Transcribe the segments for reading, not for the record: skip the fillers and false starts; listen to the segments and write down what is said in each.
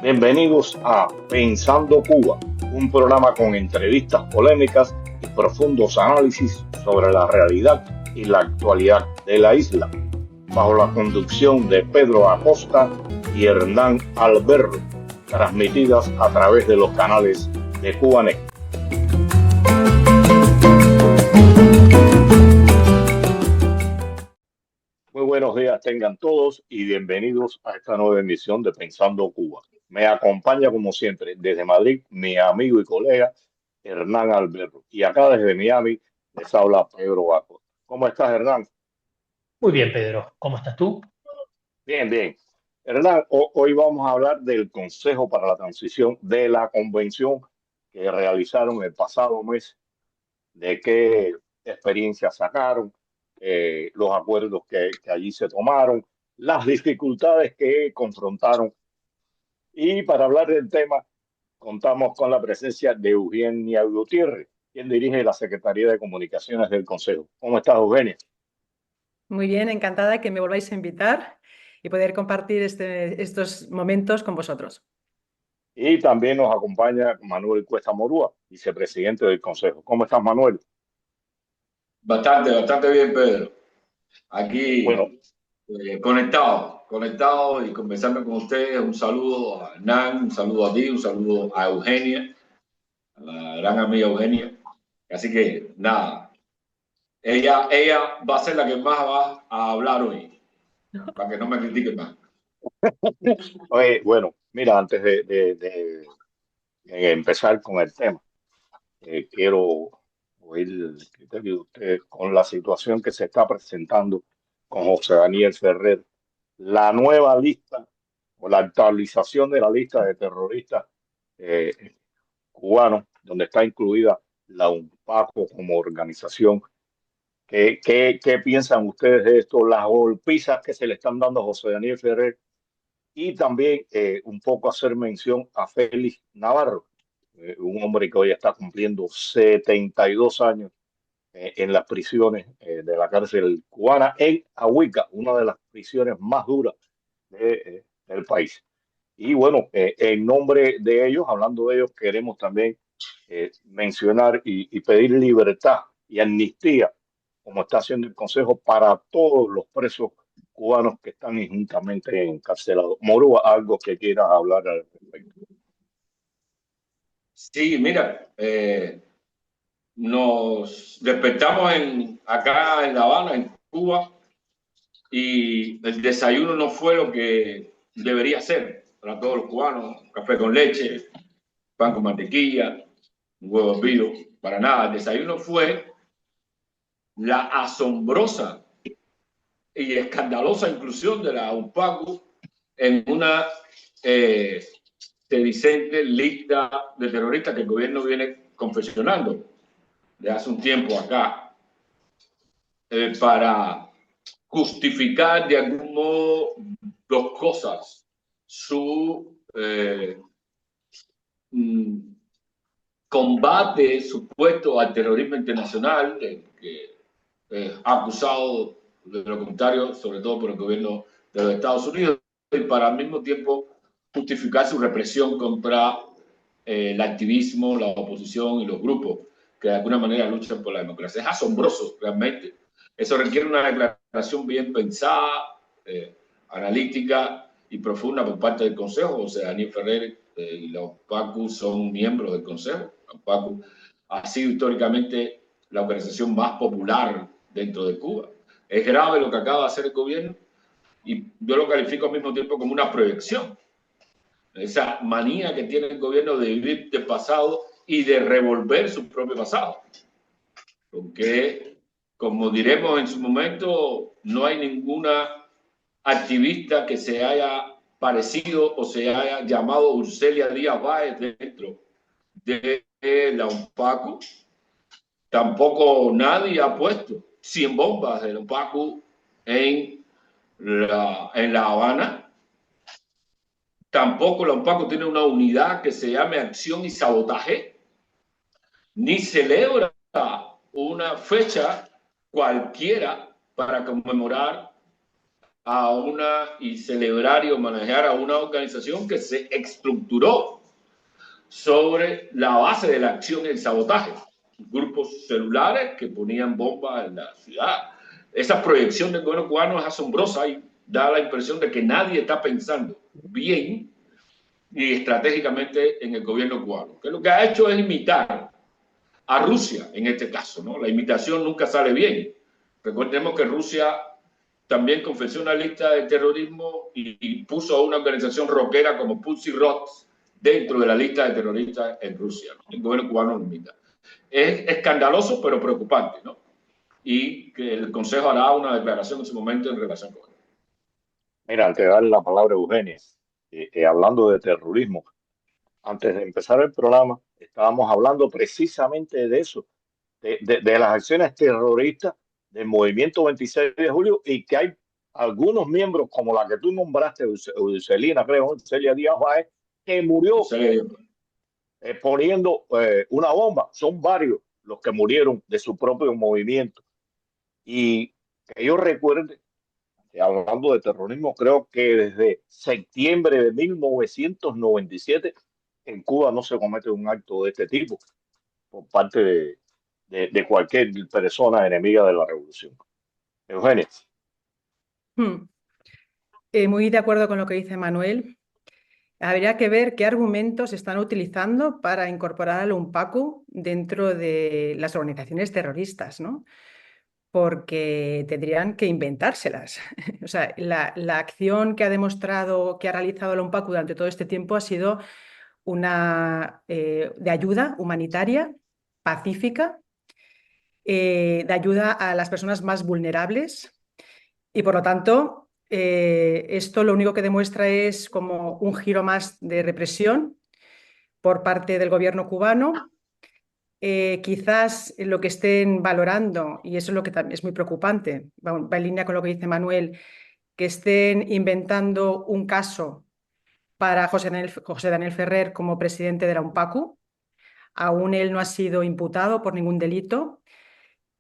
Bienvenidos a Pensando Cuba, un programa con entrevistas polémicas y profundos análisis sobre la realidad y la actualidad de la isla, bajo la conducción de Pedro Acosta y Hernán Alberro, transmitidas a través de los canales de Cubanet. Muy buenos días tengan todos y bienvenidos a esta nueva emisión de Pensando Cuba. Me acompaña como siempre desde Madrid mi amigo y colega Hernán Alberto. Y acá desde Miami les habla Pedro Acosta. ¿Cómo estás, Hernán? Muy bien, Pedro. ¿Cómo estás tú? Bien, bien. Hernán, hoy vamos a hablar del Consejo para la Transición de la Convención que realizaron el pasado mes, de qué experiencias sacaron, los acuerdos que allí se tomaron, las dificultades que confrontaron. Y para hablar del tema, contamos con la presencia de Eugenia Gutiérrez, quien dirige la Secretaría de Comunicaciones del Consejo. ¿Cómo estás, Eugenia? Muy bien, encantada de que me volváis a invitar y poder compartir estos momentos con vosotros. Y también nos acompaña Manuel Cuesta Morúa, vicepresidente del Consejo. ¿Cómo estás, Manuel? Bastante bien, Pedro. Bueno, Aquí conectado y conversando con ustedes. Un saludo a Hernán, un saludo a ti, un saludo a Eugenia, a la gran amiga Eugenia. Así que nada, ella va a ser la que más va a hablar hoy, para que no me critiquen más. bueno, mira, antes de empezar con el tema, quiero oír el criterio de ustedes con la situación que se está presentando con José Daniel Ferrer, la nueva lista o la actualización de la lista de terroristas eh, cubanos, donde está incluida la UNPACO como organización. ¿Qué piensan ustedes de esto? Las golpizas que se le están dando a José Daniel Ferrer y también un poco hacer mención a Félix Navarro, un hombre que hoy está cumpliendo 72 años en las prisiones de la cárcel cubana en Ahuica, una de las prisiones más duras del país. Y bueno, en nombre de ellos, hablando de ellos, queremos también mencionar y pedir libertad y amnistía, como está haciendo el Consejo, para todos los presos cubanos que están injustamente encarcelados. Morúa, algo que quieras hablar al respecto. Sí, mira, nos despertamos acá en La Habana, en Cuba, y el desayuno no fue lo que debería ser para todos los cubanos: café con leche, pan con mantequilla, un huevo hervido. Para nada, el desayuno fue la asombrosa y escandalosa inclusión de la UNPACU en una sedicente lista de terroristas que el gobierno viene confeccionando de hace un tiempo acá, para justificar de algún modo dos cosas: su combate supuesto al terrorismo internacional, que ha acusado de lo contrario, sobre todo por el gobierno de los Estados Unidos, y para al mismo tiempo justificar su represión contra el activismo, la oposición y los grupos que de alguna manera luchan por la democracia. Es asombroso realmente. Eso requiere una declaración bien pensada, analítica y profunda por parte del Consejo. O sea, Daniel Ferrer y los PACU son miembros del Consejo. La PACU ha sido históricamente la organización más popular dentro de Cuba. Es grave lo que acaba de hacer el gobierno y yo lo califico al mismo tiempo como una proyección. Esa manía que tiene el gobierno de vivir del pasado y de revolver su propio pasado. Porque, como diremos en su momento, no hay ninguna activista que se haya parecido o se haya llamado Urcelia Díaz Báez dentro de la UNPACU. Tampoco nadie ha puesto 100 bombas de la UNPACU en La Habana. Tampoco la UNPACU tiene una unidad que se llame Acción y Sabotaje, ni celebra una fecha cualquiera para conmemorar y celebrar y homenajear a una organización que se estructuró sobre la base de la acción y el sabotaje. Grupos celulares que ponían bombas en la ciudad. Esa proyección del gobierno cubano es asombrosa y da la impresión de que nadie está pensando bien y estratégicamente en el gobierno cubano. Que lo que ha hecho es imitar a Rusia en este caso, ¿no? La imitación nunca sale bien. Recordemos que Rusia también confesó una lista de terrorismo y puso a una organización rockera como Pussy Rot dentro de la lista de terroristas en Rusia, ¿no? El gobierno cubano lo imita. Es escandaloso, pero preocupante, ¿no? Y que el Consejo hará una declaración en su momento en relación con él. Mira, antes de darle la palabra a Eugenia, hablando de terrorismo, antes de empezar el programa, estábamos hablando precisamente de eso, de las acciones terroristas del movimiento 26 de julio y que hay algunos miembros, como la que tú nombraste, Urselina, creo, Celia Díaz Báez, que murió poniendo una bomba. Son varios los que murieron de su propio movimiento. Y que yo recuerde, hablando de terrorismo, creo que desde septiembre de 1997 en Cuba no se comete un acto de este tipo por parte de cualquier persona enemiga de la revolución. Eugenia. Muy de acuerdo con lo que dice Manuel. Habría que ver qué argumentos están utilizando para incorporar al UNPACU dentro de las organizaciones terroristas, ¿no? Porque tendrían que inventárselas. O sea, la acción que ha demostrado, que ha realizado el UNPACU durante todo este tiempo ha sido una de ayuda humanitaria, pacífica, de ayuda a las personas más vulnerables y, por lo tanto, esto lo único que demuestra es como un giro más de represión por parte del gobierno cubano. Quizás lo que estén valorando, y eso es lo que también es muy preocupante, va en línea con lo que dice Manuel, que estén inventando un caso para José Daniel Ferrer como presidente de la UNPACU. Aún él no ha sido imputado por ningún delito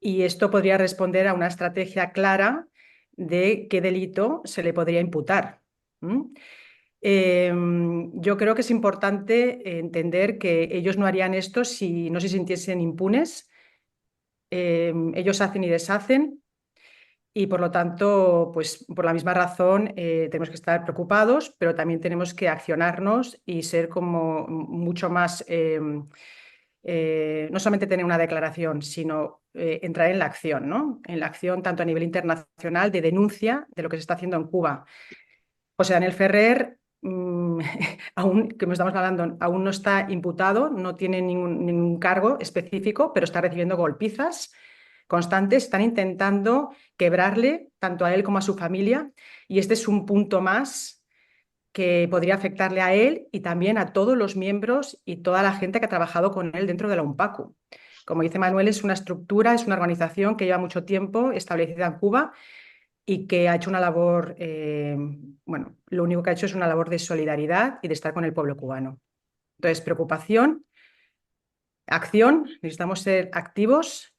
y esto podría responder a una estrategia clara de qué delito se le podría imputar. Yo creo que es importante entender que ellos no harían esto si no se sintiesen impunes. Ellos hacen y deshacen y, por lo tanto, pues por la misma razón tenemos que estar preocupados, pero también tenemos que accionarnos y ser como mucho más, no solamente tener una declaración, sino entrar en la acción, ¿no? En la acción tanto a nivel internacional de denuncia de lo que se está haciendo en Cuba. José Daniel Ferrer, aún, como estamos hablando, aún no está imputado, no tiene ningún cargo específico, pero está recibiendo golpizas constantes. Están intentando quebrarle tanto a él como a su familia y este es un punto más que podría afectarle a él y también a todos los miembros y toda la gente que ha trabajado con él dentro de la UNPACU. Como dice Manuel, es una estructura, es una organización que lleva mucho tiempo establecida en Cuba y que ha hecho una labor, bueno, lo único que ha hecho es una labor de solidaridad y de estar con el pueblo cubano. Entonces, preocupación, acción, necesitamos ser activos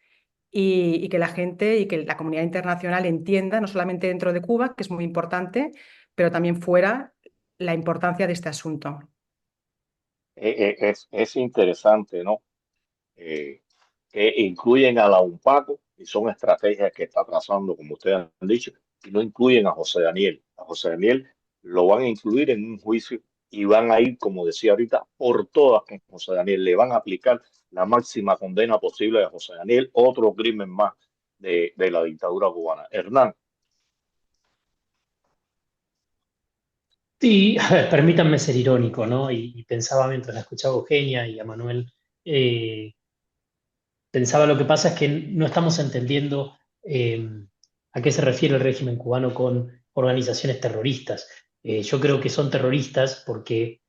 y que la gente y que la comunidad internacional entienda, no solamente dentro de Cuba, que es muy importante, pero también fuera, la importancia de este asunto. Es interesante, ¿no? Que incluyen a la UNPACU y son estrategias que está trazando, como ustedes han dicho, y no incluyen a José Daniel. A José Daniel lo van a incluir en un juicio y van a ir, como decía ahorita, por todas con José Daniel. Le van a aplicar la máxima condena posible a José Daniel, otro crimen más de la dictadura cubana. Hernán. Sí, a ver, permítanme ser irónico, ¿no? Y pensaba mientras la escuchaba a Eugenia y a Manuel, pensaba lo que pasa es que no estamos entendiendo a qué se refiere el régimen cubano con organizaciones terroristas. Yo creo que son terroristas porque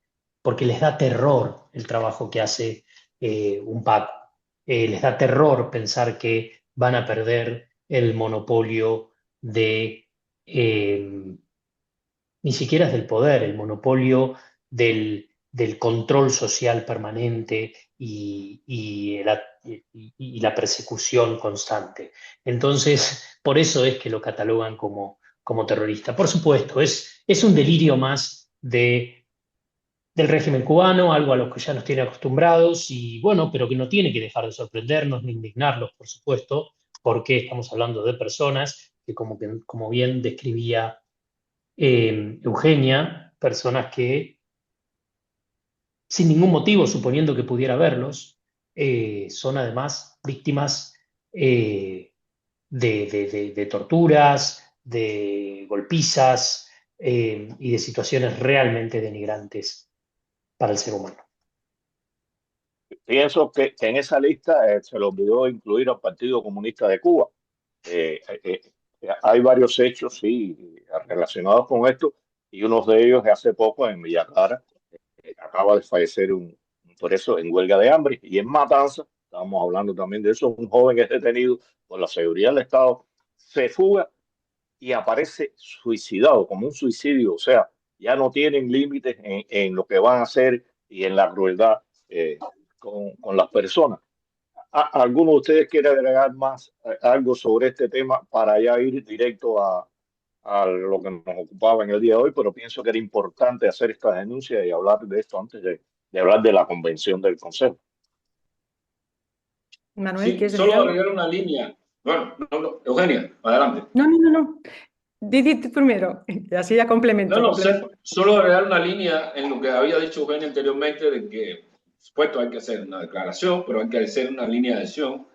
les da terror el trabajo que hace UNPACU. Les da terror pensar que van a perder el monopolio de, ni siquiera es del poder, el monopolio del control social permanente y la persecución constante. Entonces, por eso es que lo catalogan como como terrorista. Por supuesto, es un delirio más del régimen cubano, algo a lo que ya nos tiene acostumbrados y bueno, pero que no tiene que dejar de sorprendernos ni indignarnos, por supuesto, porque estamos hablando de personas que, como bien describía Eugenia, personas que sin ningún motivo, suponiendo que pudiera haberlos, son además víctimas de torturas, de golpizas y de situaciones realmente denigrantes para el ser humano. Pienso que en esa lista se le olvidó incluir al Partido Comunista de Cuba. Eh, eh, Hay varios hechos, sí, relacionados con esto, y uno de ellos es hace poco en Villa Clara. Acaba de fallecer un preso en huelga de hambre, y en Matanza, estábamos hablando también de eso, un joven es detenido por la seguridad del Estado, se fuga y aparece suicidado, como un suicidio, o sea, ya no tienen límites en lo que van a hacer y en la crueldad con las personas. ¿Alguno de ustedes quiere agregar más algo sobre este tema para ya ir directo a lo que nos ocupaba en el día de hoy? Pero pienso que era importante hacer esta denuncia y hablar de esto antes de hablar de la convención del Consejo. Manuel, Sí, ¿quieres decir solo algo? agregar una línea. Bueno, no, Eugenia, adelante. No. Di tú primero, y así ya complemento. Solo agregar una línea en lo que había dicho Eugenia anteriormente, de que, por supuesto, hay que hacer una declaración, pero hay que hacer una línea de acción.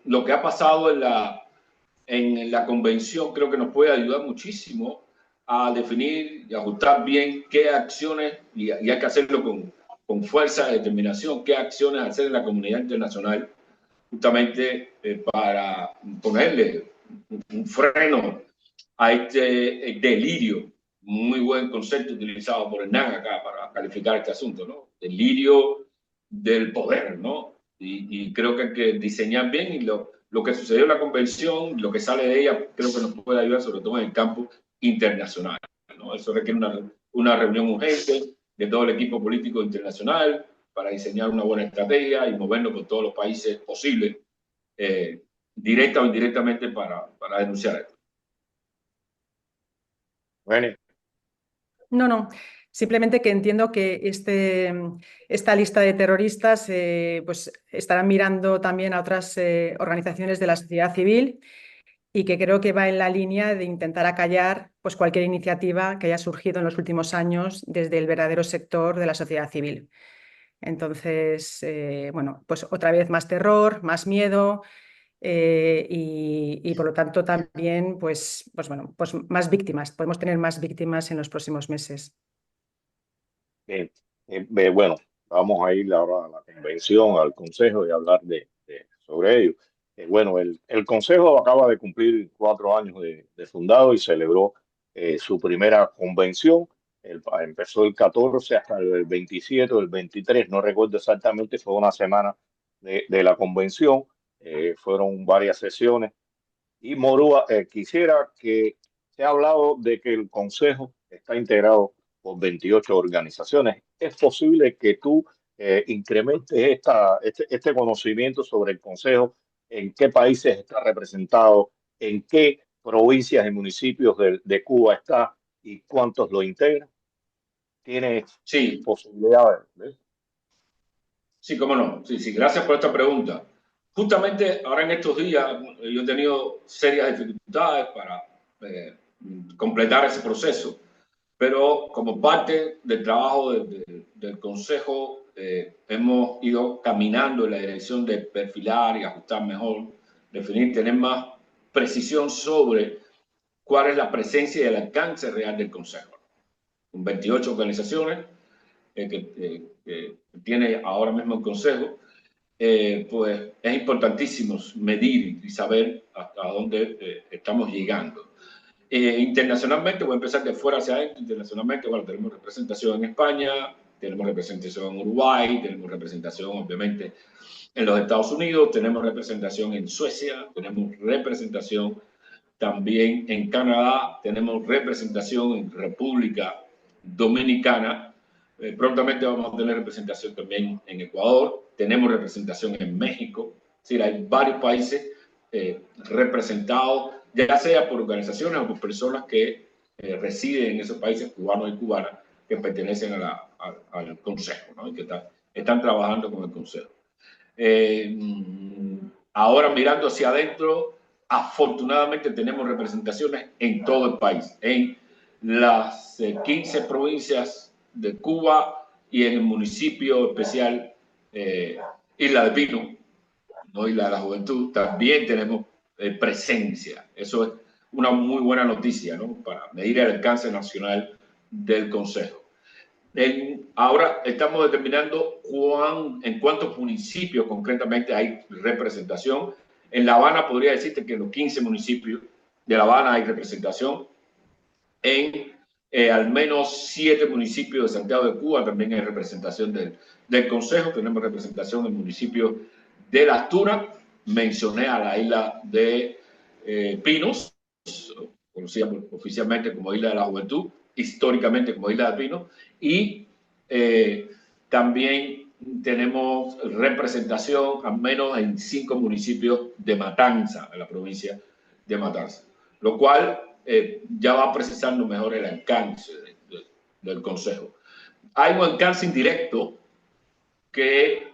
Lo que ha pasado en la convención creo que nos puede ayudar muchísimo a definir y ajustar bien qué acciones, y hay que hacerlo con fuerza, determinación, qué acciones hacer en la comunidad internacional, justamente para ponerle un freno a este delirio, muy buen concepto utilizado por Hernán acá para calificar este asunto, ¿no? Delirio del poder, ¿no? Y creo que hay que diseñar bien, y lo que sucedió en la convención, lo que sale de ella, creo que nos puede ayudar sobre todo en el campo internacional, ¿no? Eso requiere una reunión urgente de todo el equipo político internacional para diseñar una buena estrategia y movernos con todos los países posibles, directa o indirectamente, para denunciar esto. Bueno, No. Simplemente que entiendo que esta lista de terroristas pues estarán mirando también a otras organizaciones de la sociedad civil, y que creo que va en la línea de intentar acallar pues cualquier iniciativa que haya surgido en los últimos años desde el verdadero sector de la sociedad civil. Entonces, bueno, pues otra vez más terror, más miedo, y por lo tanto también pues más víctimas. Podemos tener más víctimas en los próximos meses. bien. Bueno, vamos a ir ahora a la convención, al Consejo, y hablar sobre ello. Bueno, el Consejo acaba de cumplir 4 años de fundado y celebró su primera convención. Empezó el 14 hasta el 27 o el 23, no recuerdo exactamente, fue una semana de la convención. Fueron varias sesiones. Y Morúa, quisiera que se ha hablado de que el Consejo está integrado por 28 organizaciones. ¿Es posible que tú incrementes este conocimiento sobre el Consejo? ¿En qué países está representado? ¿En qué provincias y municipios de Cuba está? ¿Y cuántos lo integran? ¿Tiene Sí, posibilidades? sí, cómo no. Sí, gracias por esta pregunta. Justamente ahora en estos días yo he tenido serias dificultades para completar ese proceso, pero como parte del trabajo del Consejo hemos ido caminando en la dirección de perfilar y ajustar mejor, definir, tener más precisión sobre cuál es la presencia y el alcance real del Consejo. Con 28 organizaciones que tiene ahora mismo el Consejo, pues es importantísimo medir y saber hasta dónde estamos llegando. Internacionalmente, voy a empezar de fuera hacia adentro. Internacionalmente, bueno, tenemos representación en España, tenemos representación en Uruguay, tenemos representación obviamente en los Estados Unidos, tenemos representación en Suecia, tenemos representación también en Canadá, tenemos representación en República Dominicana. Prontamente vamos a tener representación también en Ecuador, tenemos representación en México. Es decir, hay varios países representados ya sea por organizaciones o por personas que residen en esos países cubanos y cubanas que pertenecen al Consejo, ¿no? Y que están trabajando con el Consejo. Ahora mirando hacia adentro, afortunadamente tenemos representaciones en todo el país, en las 15 provincias de Cuba y en el municipio especial Isla de Pino, ¿no? Isla de la Juventud, también tenemos presencia. Eso es una muy buena noticia, ¿no? Para medir el alcance nacional del Consejo. Ahora estamos determinando en cuántos municipios concretamente hay representación. En La Habana podría decirte que en los 15 municipios de La Habana hay representación. En al menos 7 municipios de Santiago de Cuba también hay representación del Consejo. Tenemos representación en el municipio de Las Tunas. Mencioné a la isla de Pinos, conocida oficialmente como Isla de la Juventud, históricamente como Isla de Pinos, y también tenemos representación al menos en 5 municipios de Matanza, en la provincia de Matanza, lo cual ya va precisando mejor el alcance del Consejo. Hay un alcance indirecto que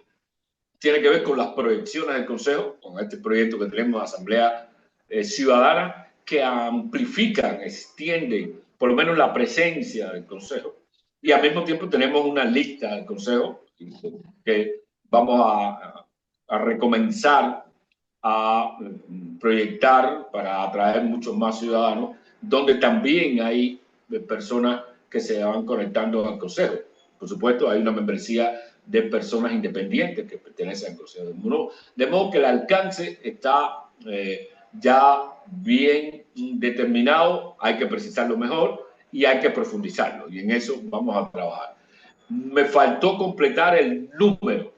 tiene que ver con las proyecciones del Consejo, con este proyecto que tenemos de Asamblea Ciudadana, que amplifican, extienden por lo menos la presencia del Consejo. Y al mismo tiempo tenemos una lista del Consejo que vamos a recomenzar a proyectar para atraer muchos más ciudadanos, donde también hay personas que se van conectando al Consejo. Por supuesto, hay una membresía de personas independientes que pertenecen al Consejo. De modo que el alcance está ya bien determinado, hay que precisarlo mejor y hay que profundizarlo, y en eso vamos a trabajar. Me faltó completar el número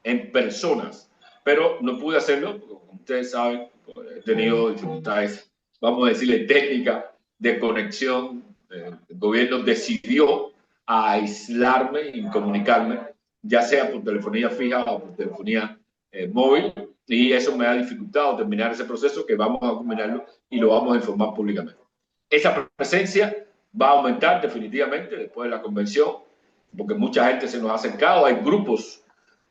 en personas, pero no pude hacerlo, porque como ustedes saben, he tenido dificultades, vamos a decirle, técnicas de conexión. El gobierno decidió aislarme y comunicarme, ya sea por telefonía fija o por telefonía móvil, y eso me ha dificultado terminar ese proceso, que vamos a culminarlo y lo vamos a informar públicamente. Esa presencia va a aumentar definitivamente después de la convención, porque mucha gente se nos ha acercado. Hay grupos,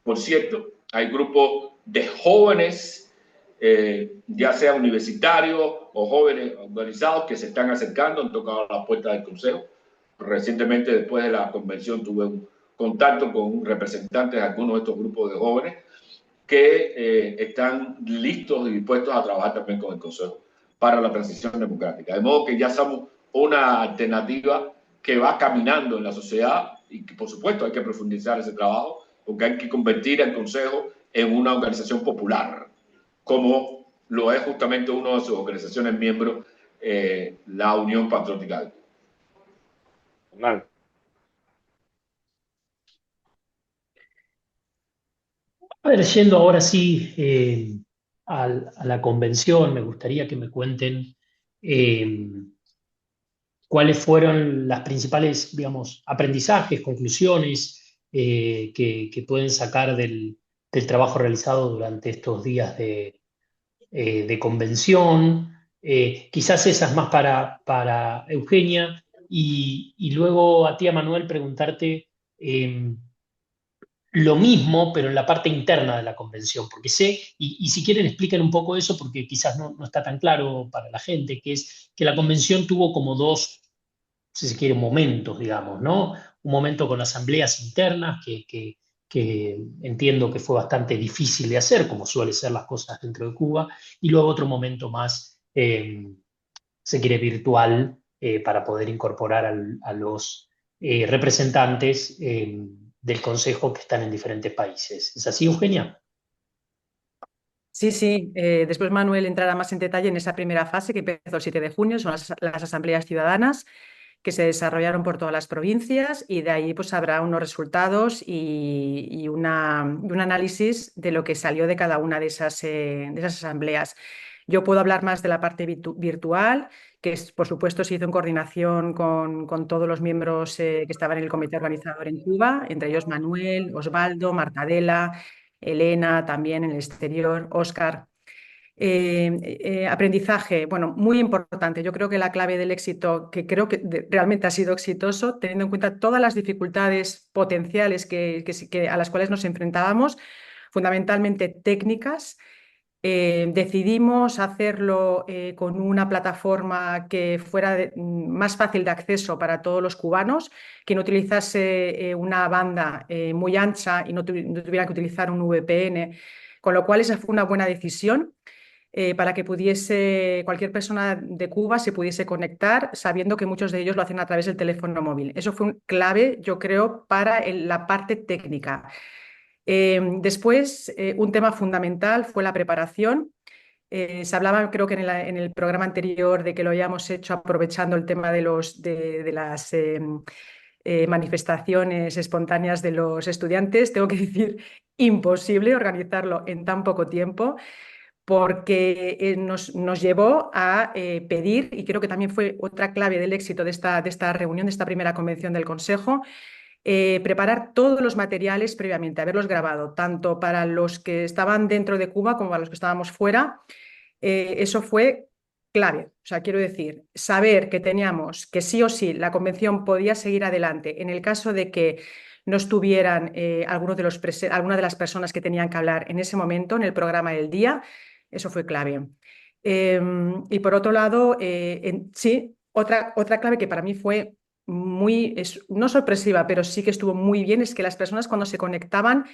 por cierto, hay grupos de jóvenes, ya sea universitarios o jóvenes organizados, que se están acercando, han tocado la puerta del Consejo. Recientemente, después de la convención, tuve un contacto con representantes de algunos de estos grupos de jóvenes que están listos y dispuestos a trabajar también con el Consejo para la transición democrática. De modo que ya somos una alternativa que va caminando en la sociedad, y que por supuesto hay que profundizar ese trabajo, porque hay que convertir el Consejo en una organización popular, como lo es justamente una de sus organizaciones miembros, la Unión Patriótica. A ver, yendo ahora sí a la convención, me gustaría que me cuenten cuáles fueron las principales, digamos, aprendizajes, conclusiones que pueden sacar del trabajo realizado durante estos días de convención. Quizás esas más para Eugenia, y luego a ti, Manuel, preguntarte lo mismo, pero en la parte interna de la convención, porque sé, y si quieren expliquen un poco eso, porque quizás no está tan claro para la gente, que es que la convención tuvo como dos, si se quiere, momentos, digamos, ¿no? Un momento con asambleas internas que entiendo que fue bastante difícil de hacer, como suele ser las cosas dentro de Cuba, y luego otro momento más, se quiere, virtual, para poder incorporar a los representantes del Consejo que están en diferentes países. ¿Es así, Eugenia? Sí, sí. Después Manuel entrará más en detalle en esa primera fase que empezó el 7 de junio, son las asambleas ciudadanas que se desarrollaron por todas las provincias, y de ahí pues habrá unos resultados y un análisis de lo que salió de cada una de esas asambleas. Yo puedo hablar más de la parte virtual, que por supuesto se hizo en coordinación con todos los miembros que estaban en el comité organizador en Cuba, entre ellos Manuel, Osvaldo, Martadela, Elena, también en el exterior, Óscar. Aprendizaje, bueno, muy importante. Yo creo que la clave del éxito, que creo que realmente ha sido exitoso, teniendo en cuenta todas las dificultades potenciales a las cuales nos enfrentábamos, fundamentalmente técnicas. Decidimos hacerlo con una plataforma que fuera más fácil de acceso para todos los cubanos, que no utilizase una banda muy ancha y no tuviera que utilizar un VPN, con lo cual esa fue una buena decisión. Para que cualquier persona de Cuba se pudiese conectar, sabiendo que muchos de ellos lo hacen a través del teléfono móvil. Eso fue clave, yo creo, para la parte técnica. Después, un tema fundamental fue la preparación. Se hablaba, creo que en el programa anterior, de que lo habíamos hecho aprovechando el tema de las manifestaciones espontáneas de los estudiantes. Tengo que decir, imposible organizarlo en tan poco tiempo, porque nos llevó a pedir, y creo que también fue otra clave del éxito de esta reunión, de esta primera convención del Consejo, preparar todos los materiales previamente, haberlos grabado, tanto para los que estaban dentro de Cuba como para los que estábamos fuera. Eso fue clave. O sea, quiero decir, saber que teníamos que sí o sí la convención podía seguir adelante en el caso de que no estuvieran algunas de las personas que tenían que hablar en ese momento en el programa del día. Eso fue clave. Y por otro lado, sí, otra clave que para mí fue no sorpresiva, pero sí que estuvo muy bien, es que las personas, cuando se conectaban,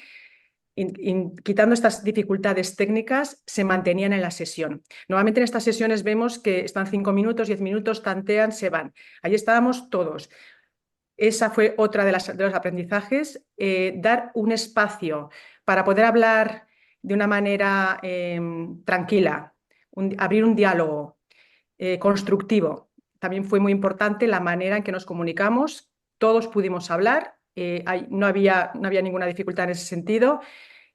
quitando estas dificultades técnicas, se mantenían en la sesión. Normalmente en estas sesiones vemos que están 5 minutos, 10 minutos, tantean, se van. Allí estábamos todos. Esa fue otra de los aprendizajes, dar un espacio para poder hablar de una manera tranquila, abrir un diálogo constructivo. También fue muy importante la manera en que nos comunicamos. Todos pudimos hablar, no había ninguna dificultad en ese sentido.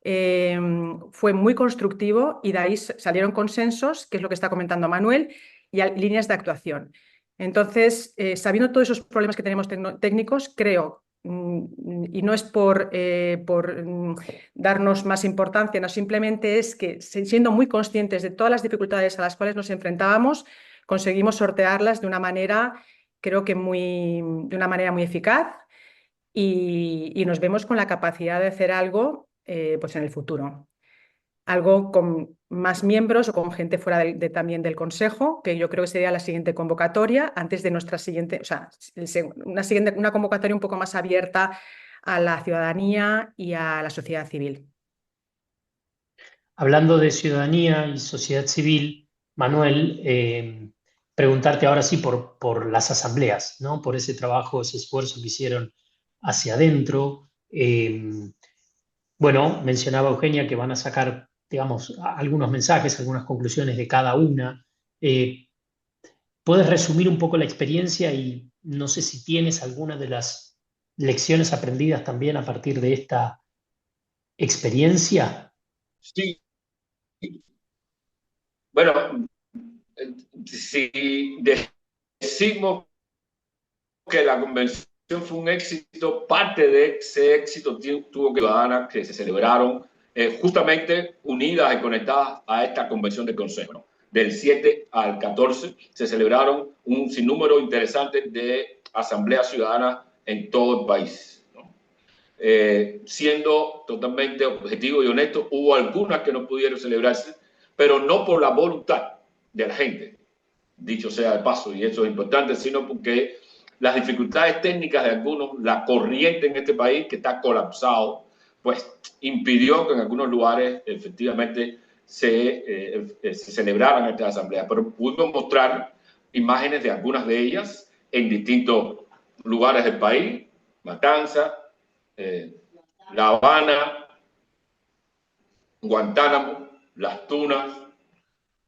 Fue muy constructivo y de ahí salieron consensos, que es lo que está comentando Manuel, y líneas de actuación. Entonces, sabiendo todos esos problemas que tenemos técnicos, creo, y no es por darnos más importancia, no, simplemente es que, siendo muy conscientes de todas las dificultades a las cuales nos enfrentábamos, conseguimos sortearlas de una manera, creo que de una manera muy eficaz, y nos vemos con la capacidad de hacer algo pues en el futuro. Algo con más miembros o con gente fuera también del Consejo, que yo creo que sería la siguiente convocatoria, antes de nuestra siguiente, o sea, una convocatoria un poco más abierta a la ciudadanía y a la sociedad civil. Hablando de ciudadanía y sociedad civil, Manuel, preguntarte ahora sí por las asambleas, ¿no? Por ese trabajo, ese esfuerzo que hicieron hacia adentro. Bueno, mencionaba Eugenia que van a sacar, digamos, algunos mensajes, algunas conclusiones de cada una. ¿Puedes resumir un poco la experiencia y no sé si tienes alguna de las lecciones aprendidas también a partir de esta experiencia? Sí. Bueno, si decimos que la convención fue un éxito, parte de ese éxito tuvo que ciudadanas que se celebraron justamente unidas y conectadas a esta convención del Consejo, ¿no? Del 7 al 14 se celebraron un sinnúmero interesante de asambleas ciudadanas en todo el país, ¿no? Siendo totalmente objetivo y honesto, hubo algunas que no pudieron celebrarse, pero no por la voluntad de la gente, dicho sea de paso, y eso es importante, sino porque las dificultades técnicas de algunos, la corriente en este país que está colapsado, pues impidió que en algunos lugares efectivamente se celebraran estas asambleas. Pero pudimos mostrar imágenes de algunas de ellas en distintos lugares del país: Matanzas, La Habana, Guantánamo, Las Tunas,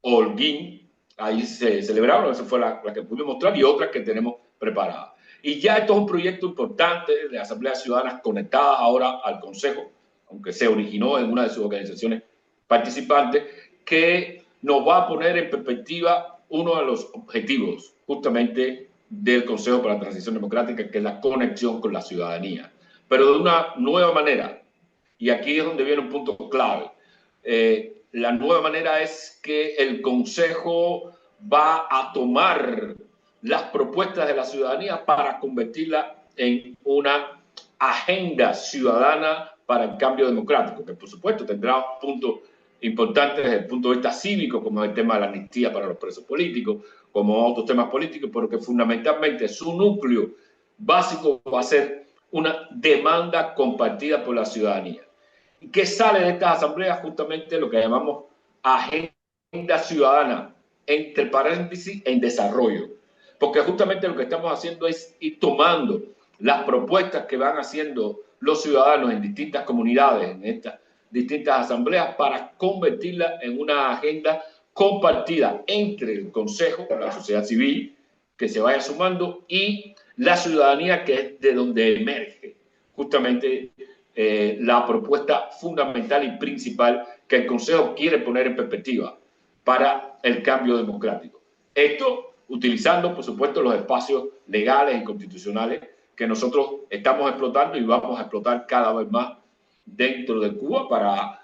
Holguín. Ahí se celebraron, esa fue la que pude mostrar, y otras que tenemos preparadas. Y ya esto es un proyecto importante de asambleas ciudadanas conectadas ahora al Consejo, aunque se originó en una de sus organizaciones participantes, que nos va a poner en perspectiva uno de los objetivos justamente del Consejo para la Transición Democrática, que es la conexión con la ciudadanía, pero de una nueva manera. Y aquí es donde viene un punto clave. la nueva manera es que el Consejo va a tomar las propuestas de la ciudadanía para convertirla en una agenda ciudadana para el cambio democrático, que por supuesto tendrá puntos importantes desde el punto de vista cívico, como el tema de la amnistía para los presos políticos, como otros temas políticos, pero que fundamentalmente su núcleo básico va a ser una demanda compartida por la ciudadanía. ¿Y qué sale de estas asambleas? Justamente lo que llamamos agenda ciudadana, entre paréntesis, en desarrollo. Porque justamente lo que estamos haciendo es ir tomando las propuestas que van haciendo los ciudadanos en distintas comunidades, en estas distintas asambleas, para convertirlas en una agenda compartida entre el Consejo, la sociedad civil, que se vaya sumando, y la ciudadanía, que es de donde emerge justamente la propuesta fundamental y principal que el Consejo quiere poner en perspectiva para el cambio democrático. Esto utilizando, por supuesto, los espacios legales y constitucionales que nosotros estamos explotando y vamos a explotar cada vez más dentro de Cuba para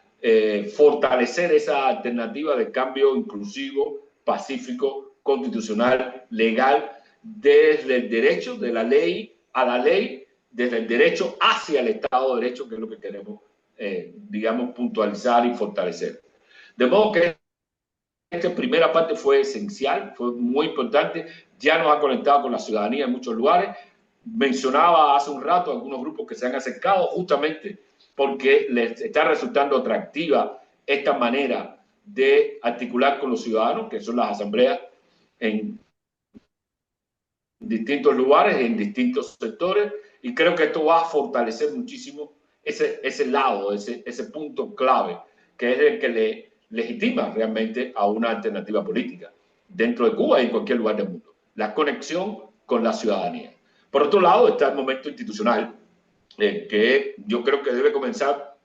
fortalecer esa alternativa de cambio inclusivo, pacífico, constitucional, legal, desde el derecho de la ley a la ley, desde el derecho hacia el Estado de Derecho, que es lo que queremos, digamos, puntualizar y fortalecer. De modo que esta primera parte fue esencial, fue muy importante, ya nos ha conectado con la ciudadanía en muchos lugares. Mencionaba hace un rato algunos grupos que se han acercado justamente porque les está resultando atractiva esta manera de articular con los ciudadanos, que son las asambleas en distintos lugares, en distintos sectores, y creo que esto va a fortalecer muchísimo ese lado, ese punto clave, que es el que le legitima realmente a una alternativa política dentro de Cuba y en cualquier lugar del mundo, la conexión con la ciudadanía. Por otro lado está el momento institucional, que yo creo que debe comenzar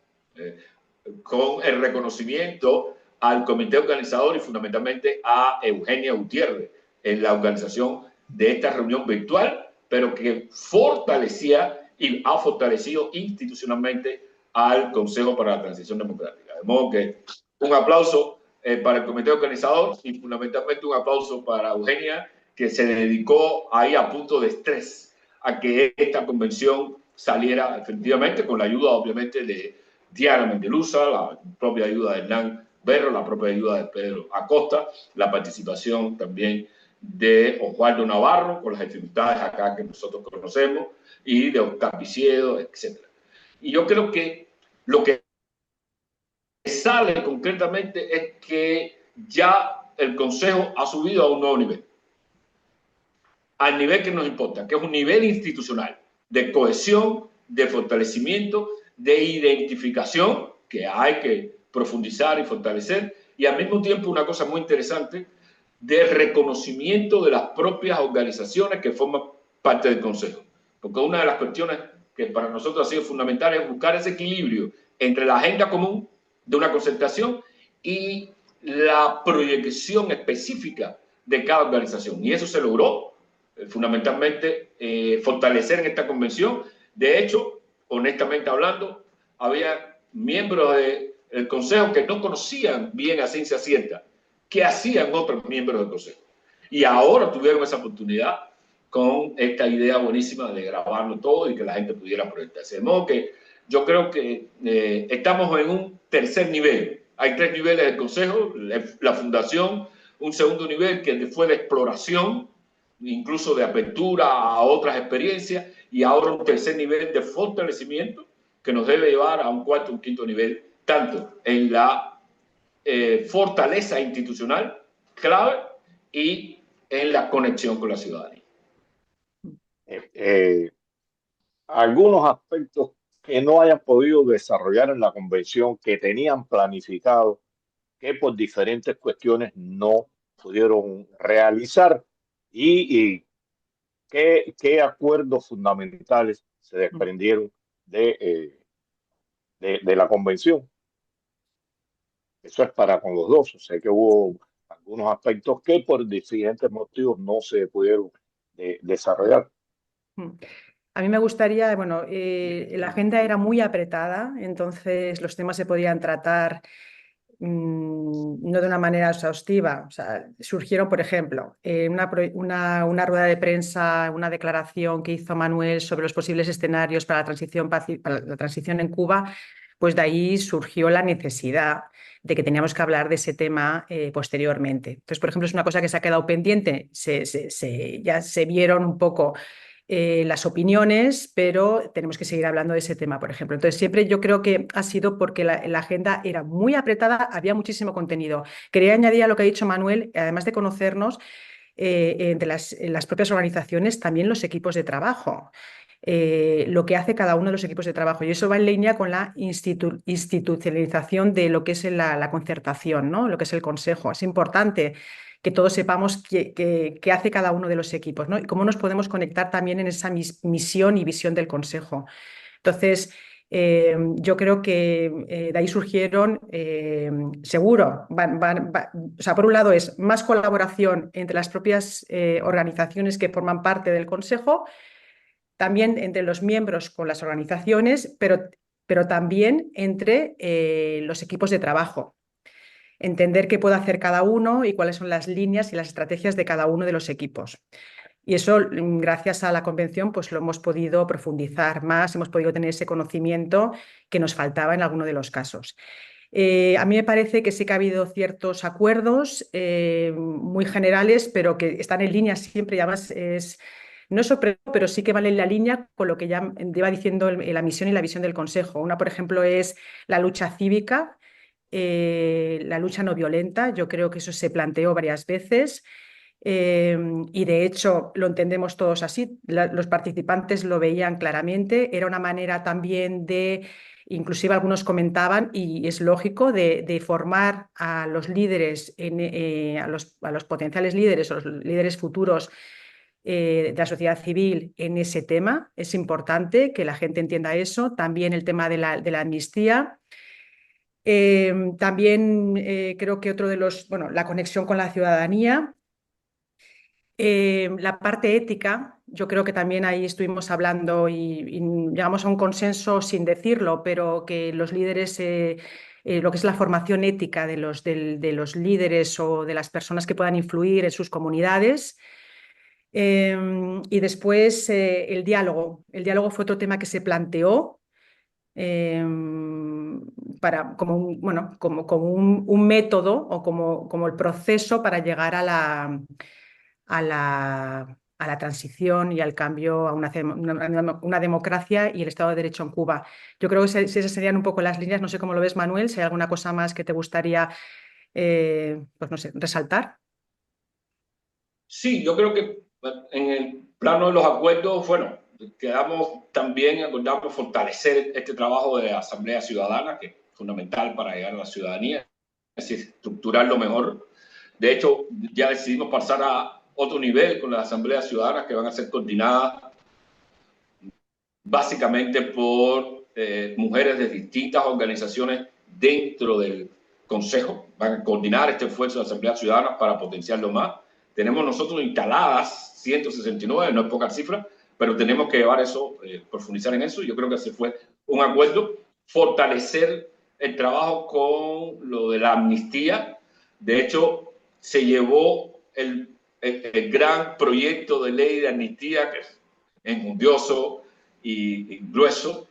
con el reconocimiento al comité organizador y fundamentalmente a Eugenia Gutiérrez en la organización de esta reunión virtual, pero que fortalecía y ha fortalecido institucionalmente al Consejo para la Transición Democrática. De modo que un aplauso para el comité organizador y fundamentalmente un aplauso para Eugenia, que se dedicó ahí a punto de estrés a que esta convención saliera efectivamente con la ayuda obviamente de Diana Mendeluza, la propia ayuda de Hernán Berro, la propia ayuda de Pedro Acosta, la participación también de Osvaldo Navarro, con las dificultades acá que nosotros conocemos, y de Oscar Viciedo, etc. Y yo creo que lo que sale concretamente es que ya el Consejo ha subido a un nuevo nivel, al nivel que nos importa, que es un nivel institucional, de cohesión, de fortalecimiento, de identificación, que hay que profundizar y fortalecer, y al mismo tiempo una cosa muy interesante, de reconocimiento de las propias organizaciones que forman parte del Consejo. Porque una de las cuestiones que para nosotros ha sido fundamental es buscar ese equilibrio entre la agenda común de una concertación y la proyección específica de cada organización. Y eso se logró fundamentalmente fortalecer en esta convención. De hecho, honestamente hablando, había miembros del Consejo que no conocían bien a ciencia cierta qué hacían otros miembros del Consejo. Y ahora tuvieron esa oportunidad con esta idea buenísima de grabarlo todo y que la gente pudiera proyectarse. De modo que yo creo que estamos en un tercer nivel. Hay tres niveles del Consejo, la fundación, un segundo nivel que fue de exploración, incluso de apertura a otras experiencias, y ahora un tercer nivel de fortalecimiento que nos debe llevar a un cuarto, un quinto nivel, tanto en la fortaleza institucional clave y en la conexión con la ciudadanía. Algunos aspectos que no hayan podido desarrollar en la convención, que tenían planificado, que por diferentes cuestiones no pudieron realizar, y qué acuerdos fundamentales se desprendieron de la convención. Eso es para con los dos. Sé que hubo algunos aspectos que por diferentes motivos no se pudieron desarrollar. A mí me gustaría, bueno, la agenda era muy apretada, entonces los temas se podían tratar no de una manera exhaustiva. O sea, surgieron, por ejemplo, una rueda de prensa, una declaración que hizo Manuel sobre los posibles escenarios para para la transición en Cuba, pues de ahí surgió la necesidad de que teníamos que hablar de ese tema posteriormente. Entonces, por ejemplo, es una cosa que se ha quedado pendiente. Ya se vieron un poco las opiniones, pero tenemos que seguir hablando de ese tema, por ejemplo. Entonces, siempre yo creo que ha sido porque la agenda era muy apretada, había muchísimo contenido. Quería añadir a lo que ha dicho Manuel, además de conocernos, entre las propias organizaciones, también los equipos de trabajo. Lo que hace cada uno de los equipos de trabajo. Y eso va en línea con la institucionalización de lo que es la concertación, ¿no? Lo que es el consejo. Es importante que todos sepamos qué hace cada uno de los equipos, ¿no? Y cómo nos podemos conectar también en esa misión y visión del consejo. Entonces, yo creo que de ahí surgieron, seguro, o sea, por un lado es más colaboración entre las propias organizaciones que forman parte del consejo, también entre los miembros con las organizaciones, pero también entre los equipos de trabajo. Entender qué puede hacer cada uno y cuáles son las líneas y las estrategias de cada uno de los equipos. Y eso, gracias a la convención, pues lo hemos podido profundizar más, hemos podido tener ese conocimiento que nos faltaba en alguno de los casos. A mí me parece que sí que ha habido ciertos acuerdos muy generales, pero que están en línea siempre, y además no es sorprendente, pero sí que van en la línea con lo que ya lleva diciendo la misión y la visión del Consejo. Una, por ejemplo, es la lucha cívica, la lucha no violenta. Yo creo que eso se planteó varias veces. Y de hecho lo entendemos todos así, los participantes lo veían claramente, era una manera también de, inclusive algunos comentaban, y es lógico, de formar a los líderes, a los potenciales líderes o los líderes futuros de la sociedad civil en ese tema. Es importante que la gente entienda eso. También el tema de la amnistía. También creo que otro de bueno, la conexión con la ciudadanía. La parte ética, yo creo que también ahí estuvimos hablando y llegamos a un consenso sin decirlo, pero que los líderes, lo que es la formación ética de los líderes o de las personas que puedan influir en sus comunidades. Y después el diálogo. El diálogo fue otro tema que se planteó como un método o como el proceso para llegar a la transición y al cambio a una democracia y el Estado de Derecho en Cuba. Yo creo que esas serían un poco las líneas. No sé cómo lo ves, Manuel, si hay alguna cosa más que te gustaría pues no sé, resaltar. Sí, yo creo que en el plano de los acuerdos, bueno, acordamos fortalecer este trabajo de Asamblea Ciudadana, que es fundamental para llegar a la ciudadanía, es decir, estructurarlo mejor. De hecho, ya decidimos pasar a otro nivel con las asambleas ciudadanas que van a ser coordinadas básicamente por mujeres de distintas organizaciones dentro del Consejo. Van a coordinar este esfuerzo de asambleas ciudadanas para potenciarlo más. Tenemos nosotros instaladas 169, no es poca cifra, pero tenemos que llevar eso, profundizar en eso. Yo creo que ese fue un acuerdo, fortalecer el trabajo con lo de la amnistía. De hecho, se llevó el gran proyecto de ley de amnistía, que es enjundioso y grueso,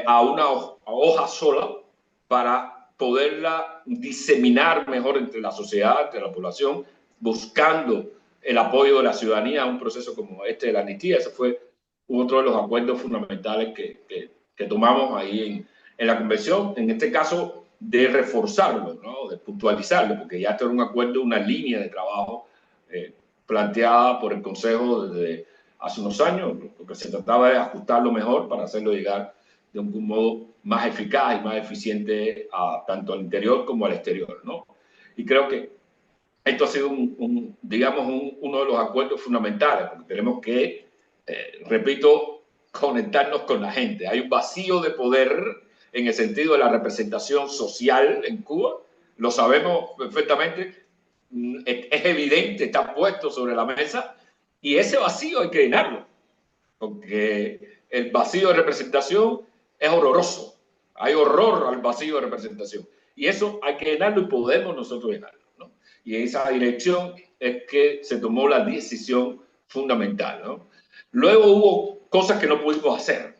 a una hoja sola para poderla diseminar mejor entre la sociedad, entre la población, buscando el apoyo de la ciudadanía a un proceso como este de la amnistía. Ese fue otro de los acuerdos fundamentales que tomamos ahí en la convención, en este caso de reforzarlo, ¿no? De puntualizarlo, porque ya está un acuerdo, una línea de trabajo planteada por el Consejo desde hace unos años. Lo que se trataba de ajustarlo mejor para hacerlo llegar de un modo más eficaz y más eficiente tanto al interior como al exterior, ¿no? Y creo que esto ha sido digamos, uno de los acuerdos fundamentales, porque tenemos que, repito, conectarnos con la gente. Hay un vacío de poder en el sentido de la representación social en Cuba. Lo sabemos perfectamente, es evidente, está puesto sobre la mesa, y ese vacío hay que llenarlo, porque el vacío de representación es horroroso. Hay horror al vacío de representación. Y eso hay que llenarlo y podemos nosotros llenarlo, ¿no? Y en esa dirección es que se tomó la decisión fundamental, ¿no? Luego hubo cosas que no pudimos hacer,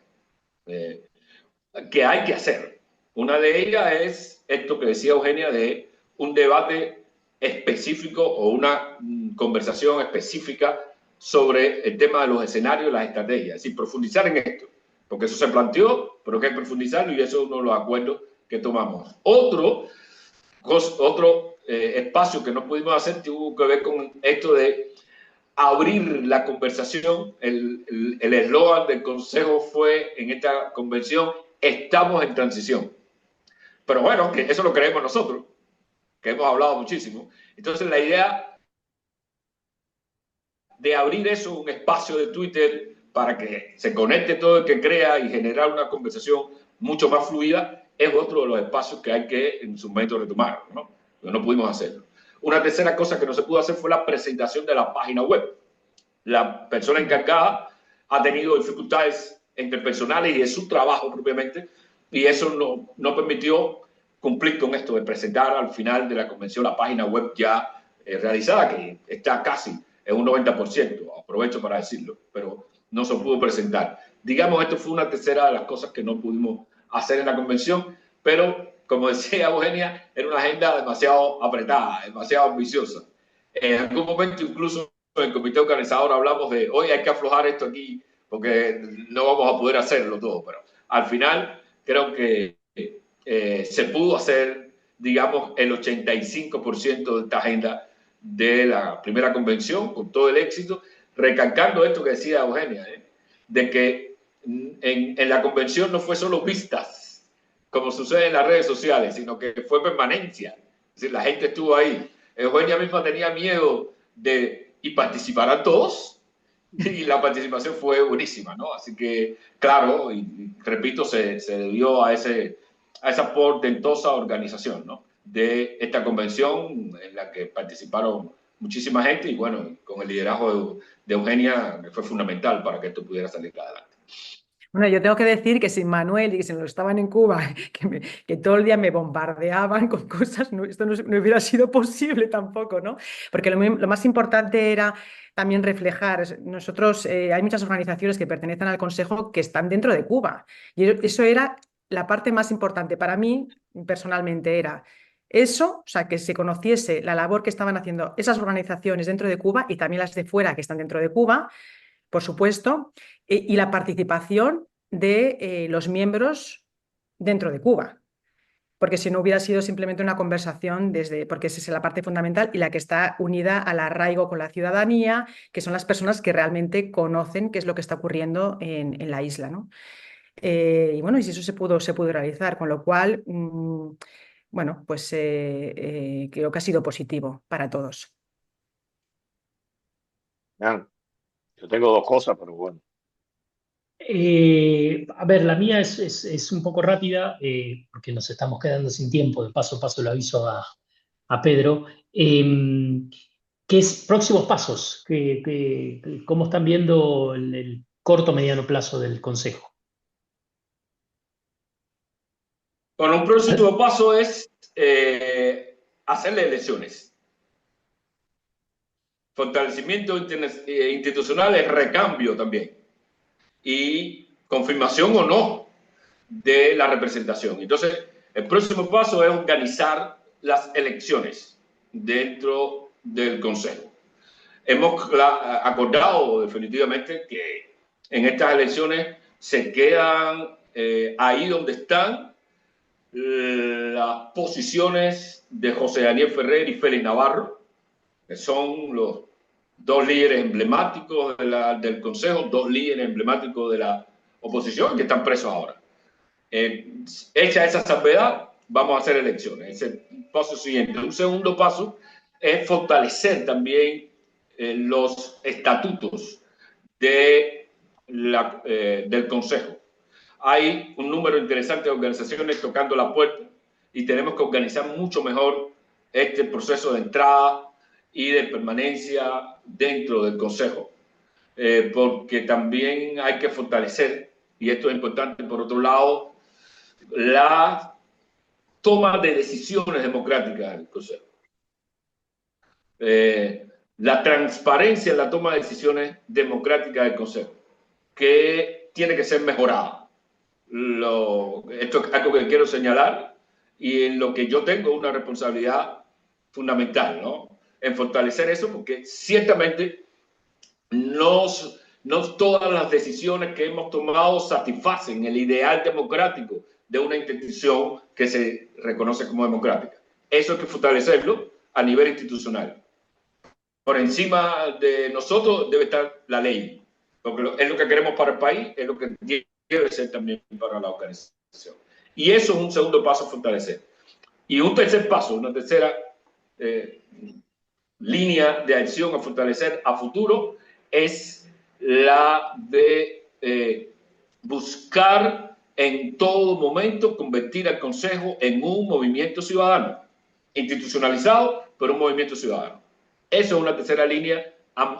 que hay que hacer. Una de ellas es esto que decía Eugenia de un debate específico o una conversación específica sobre el tema de los escenarios y las estrategias, es decir, profundizar en esto, porque eso se planteó, pero que hay que profundizarlo y eso es uno de los acuerdos que tomamos. Otro espacio que no pudimos hacer tuvo que ver con esto de abrir la conversación. El eslogan del Consejo fue en esta convención: estamos en transición. Pero bueno, que eso lo creemos nosotros, que hemos hablado muchísimo. Entonces la idea de abrir eso, un espacio de Twitter para que se conecte todo el que crea y generar una conversación mucho más fluida, es otro de los espacios que hay que en su momento retomar, ¿no? Pero no pudimos hacerlo. Una tercera cosa que no se pudo hacer fue la presentación de la página web. La persona encargada ha tenido dificultades interpersonales y es su trabajo propiamente, y eso no permitió cumplir con esto de presentar al final de la convención la página web ya realizada, que está casi en un 90%, aprovecho para decirlo, pero no se pudo presentar. Digamos, esto fue una tercera de las cosas que no pudimos hacer en la convención, pero como decía Eugenia, era una agenda demasiado apretada, demasiado ambiciosa. En algún momento incluso en el comité organizador hablamos de, hoy hay que aflojar esto aquí porque no vamos a poder hacerlo todo, pero al final creo que se pudo hacer, digamos, el 85% de esta agenda de la primera convención con todo el éxito, recalcando esto que decía Eugenia, de que en la convención no fue solo vistas, como sucede en las redes sociales, sino que fue permanencia. Es decir, la gente estuvo ahí. Eugenia misma tenía miedo ¿y participarán todos? Y la participación fue buenísima, ¿no? Así que, claro, y repito, se debió a esa portentosa organización, ¿no? De esta convención en la que participaron muchísima gente y, bueno, con el liderazgo de Eugenia, que fue fundamental para que esto pudiera salir adelante. Bueno, yo tengo que decir que sin Manuel y que si no estaban en Cuba, que todo el día me bombardeaban con cosas, esto no hubiera sido posible tampoco, ¿no? Porque lo más importante era también reflejar, nosotros, hay muchas organizaciones que pertenecen al Consejo que están dentro de Cuba, y eso era la parte más importante para mí, personalmente, era eso, o sea, que se conociese la labor que estaban haciendo esas organizaciones dentro de Cuba y también las de fuera que están dentro de Cuba, por supuesto, y la participación de los miembros dentro de Cuba, porque si no hubiera sido simplemente una conversación porque esa es la parte fundamental y la que está unida al arraigo con la ciudadanía, que son las personas que realmente conocen qué es lo que está ocurriendo en la isla, ¿no? Y bueno, y si eso se pudo realizar, con lo cual, bueno, pues creo que ha sido positivo para todos. Bien. Yo tengo dos cosas, pero bueno. A ver, la mía es un poco rápida porque nos estamos quedando sin tiempo. De paso a paso lo aviso a Pedro. ¿Qué es próximos pasos? ¿Cómo están viendo el corto mediano plazo del Consejo? Bueno, un próximo paso es hacerle elecciones. Fortalecimiento institucional es recambio también. Y confirmación o no de la representación. Entonces, el próximo paso es organizar las elecciones dentro del Consejo. Hemos acordado definitivamente que en estas elecciones se quedan ahí donde están las posiciones de José Daniel Ferrer y Félix Navarro, que son los dos líderes emblemáticos del Consejo, dos líderes emblemáticos de la oposición que están presos ahora. Hecha esa salvedad, vamos a hacer elecciones. Es el paso siguiente. Un segundo paso es fortalecer también los estatutos del Consejo. Hay un número interesante de organizaciones tocando la puerta y tenemos que organizar mucho mejor este proceso de entrada y de permanencia dentro del Consejo, porque también hay que fortalecer, y esto es importante por otro lado, la toma de decisiones democráticas del Consejo. La transparencia en la toma de decisiones democráticas del Consejo, que tiene que ser mejorada. Esto es algo que quiero señalar y en lo que yo tengo una responsabilidad fundamental, ¿no? En fortalecer eso, porque ciertamente no todas las decisiones que hemos tomado satisfacen el ideal democrático de una institución que se reconoce como democrática. Eso hay que fortalecerlo a nivel institucional. Por encima de nosotros debe estar la ley, porque es lo que queremos para el país, es lo que debe ser también para la organización. Y eso es un segundo paso a fortalecer. Y un tercer paso, una tercera línea de acción a fortalecer a futuro es la de buscar en todo momento convertir al Consejo en un movimiento ciudadano, institucionalizado, pero un movimiento ciudadano. Eso es una tercera línea,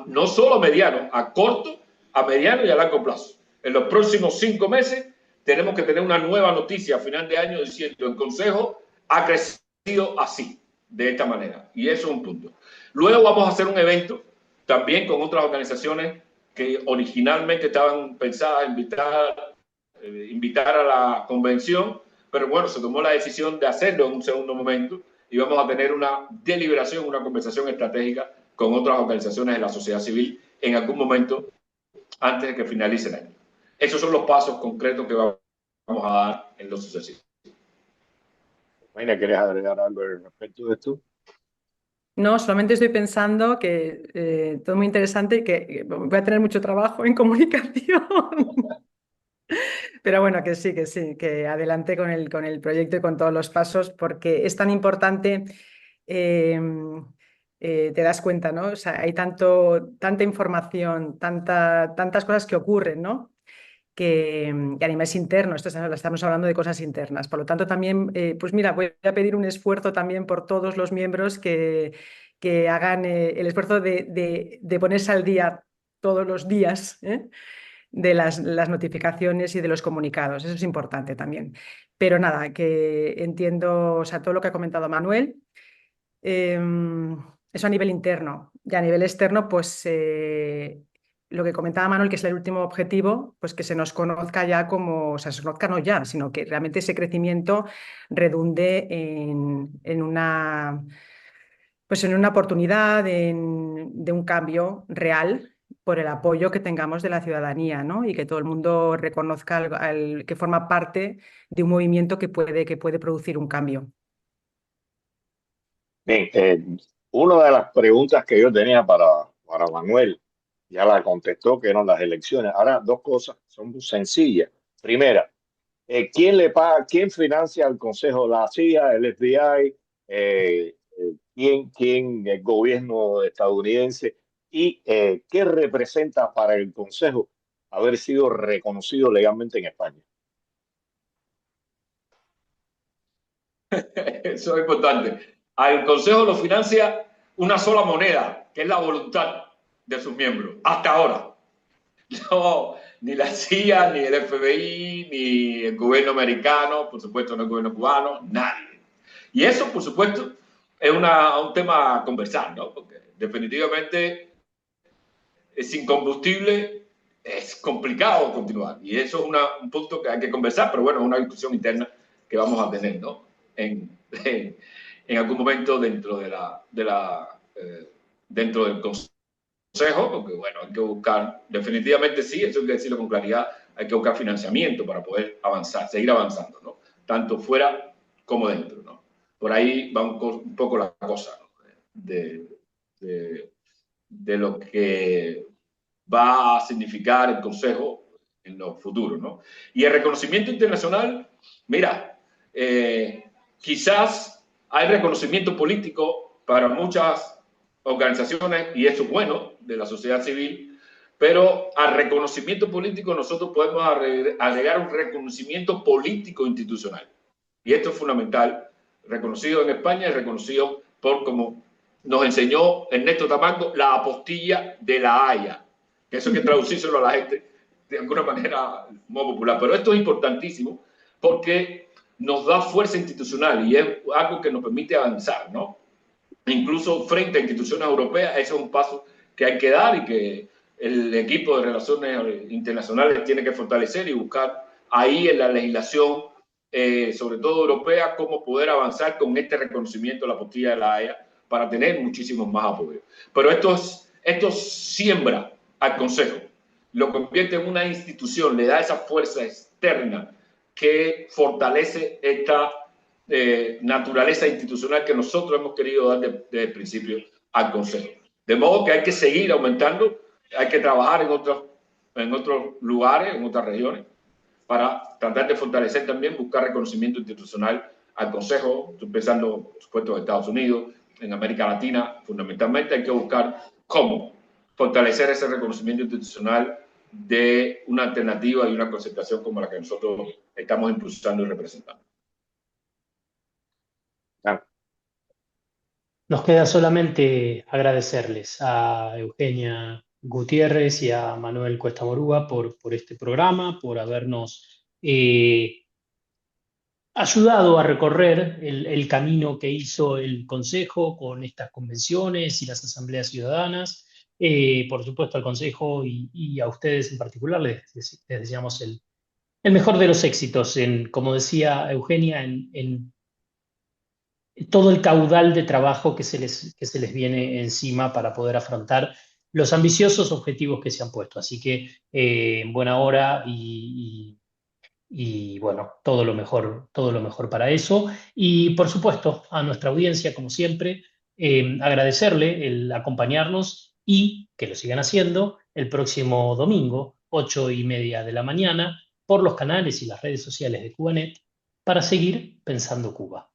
no solo a mediano, a corto, a mediano y a largo plazo. En los próximos 5 meses tenemos que tener una nueva noticia a final de año diciendo el Consejo ha crecido así, de esta manera. Y eso es un punto. Luego vamos a hacer un evento también con otras organizaciones que originalmente estaban pensadas invitar a la convención, pero bueno, se tomó la decisión de hacerlo en un segundo momento y vamos a tener una deliberación, una conversación estratégica con otras organizaciones de la sociedad civil en algún momento antes de que finalice el año. Esos son los pasos concretos que vamos a dar en lo sucesivo. Mayra, ¿quieres agregar algo respecto de esto? No, solamente estoy pensando que todo muy interesante y que voy a tener mucho trabajo en comunicación. Pero bueno, que sí, que adelante con el proyecto y con todos los pasos, porque es tan importante, te das cuenta, ¿no? O sea, hay tanta información, tantas cosas que ocurren, ¿no? Que a nivel interno, estamos hablando de cosas internas. Por lo tanto, también, pues mira, voy a pedir un esfuerzo también por todos los miembros que hagan el esfuerzo de ponerse al día todos los días, de las notificaciones y de los comunicados. Eso es importante también. Pero nada, que entiendo, o sea, todo lo que ha comentado Manuel, eso a nivel interno. Y a nivel externo, pues lo que comentaba Manuel, que es el último objetivo, pues que se nos conozca ya como, o sea, se conozca no ya, sino que realmente ese crecimiento redunde en una, pues en una oportunidad de un cambio real por el apoyo que tengamos de la ciudadanía, ¿no? Y que todo el mundo reconozca que forma parte de un movimiento que puede producir un cambio. Bien, una de las preguntas que yo tenía para Manuel, ya la contestó, que eran las elecciones. Ahora, dos cosas son muy sencillas. Primera, ¿quién le paga, quién financia el Consejo? ¿La CIA, el FBI? ¿Quién el gobierno estadounidense? ¿Y qué representa para el Consejo haber sido reconocido legalmente en España? Eso es importante. Al Consejo lo financia una sola moneda, que es la voluntad de sus miembros, hasta ahora. No, ni la CIA, ni el FBI, ni el gobierno americano, por supuesto no el gobierno cubano, nadie. Y eso, por supuesto, es un tema a conversar, ¿no? Porque definitivamente sin combustible es complicado continuar. Y eso es un punto que hay que conversar, pero bueno, es una discusión interna que vamos a tener, ¿no? En algún momento dentro dentro del Consejo, porque bueno, hay que buscar, definitivamente sí, eso hay que decirlo con claridad, hay que buscar financiamiento para poder avanzar, seguir avanzando, ¿no? Tanto fuera como dentro, ¿no? Por ahí va un poco la cosa, ¿no? de lo que va a significar el Consejo en los futuros, ¿no? Y el reconocimiento internacional, mira, quizás hay reconocimiento político para muchas organizaciones, y eso es bueno, de la sociedad civil, pero al reconocimiento político nosotros podemos agregar un reconocimiento político institucional. Y esto es fundamental, reconocido en España y reconocido por, como nos enseñó Ernesto Tamango, la apostilla de la Haya, que eso hay que traducírselo a la gente de alguna manera muy popular. Pero esto es importantísimo porque nos da fuerza institucional y es algo que nos permite avanzar, ¿no? Incluso frente a instituciones europeas, ese es un paso que hay que dar y que el equipo de relaciones internacionales tiene que fortalecer y buscar ahí en la legislación, sobre todo europea, cómo poder avanzar con este reconocimiento de la apostilla de la Haya para tener muchísimos más apoyos. Pero esto siembra al Consejo, lo convierte en una institución, le da esa fuerza externa que fortalece esta naturaleza institucional que nosotros hemos querido dar desde el principio al Consejo. De modo que hay que seguir aumentando, hay que trabajar en otros lugares, en otras regiones, para tratar de fortalecer también, buscar reconocimiento institucional al Consejo. Estoy pensando, por supuesto, en Estados Unidos, en América Latina, fundamentalmente hay que buscar cómo fortalecer ese reconocimiento institucional de una alternativa y una concentración como la que nosotros estamos impulsando y representando. Nos queda solamente agradecerles a Eugenia Gutiérrez y a Manuel Cuesta Morúa por este programa, por habernos ayudado a recorrer el camino que hizo el Consejo con estas convenciones y las asambleas ciudadanas. Por supuesto al Consejo y a ustedes en particular les deseamos el mejor de los éxitos, como decía Eugenia, en todo el caudal de trabajo que se les viene encima para poder afrontar los ambiciosos objetivos que se han puesto. Así que en buena hora y bueno, todo lo mejor para eso. Y por supuesto, a nuestra audiencia, como siempre, agradecerle el acompañarnos y que lo sigan haciendo el próximo domingo, 8:30 de la mañana, por los canales y las redes sociales de Cubanet, para seguir pensando Cuba.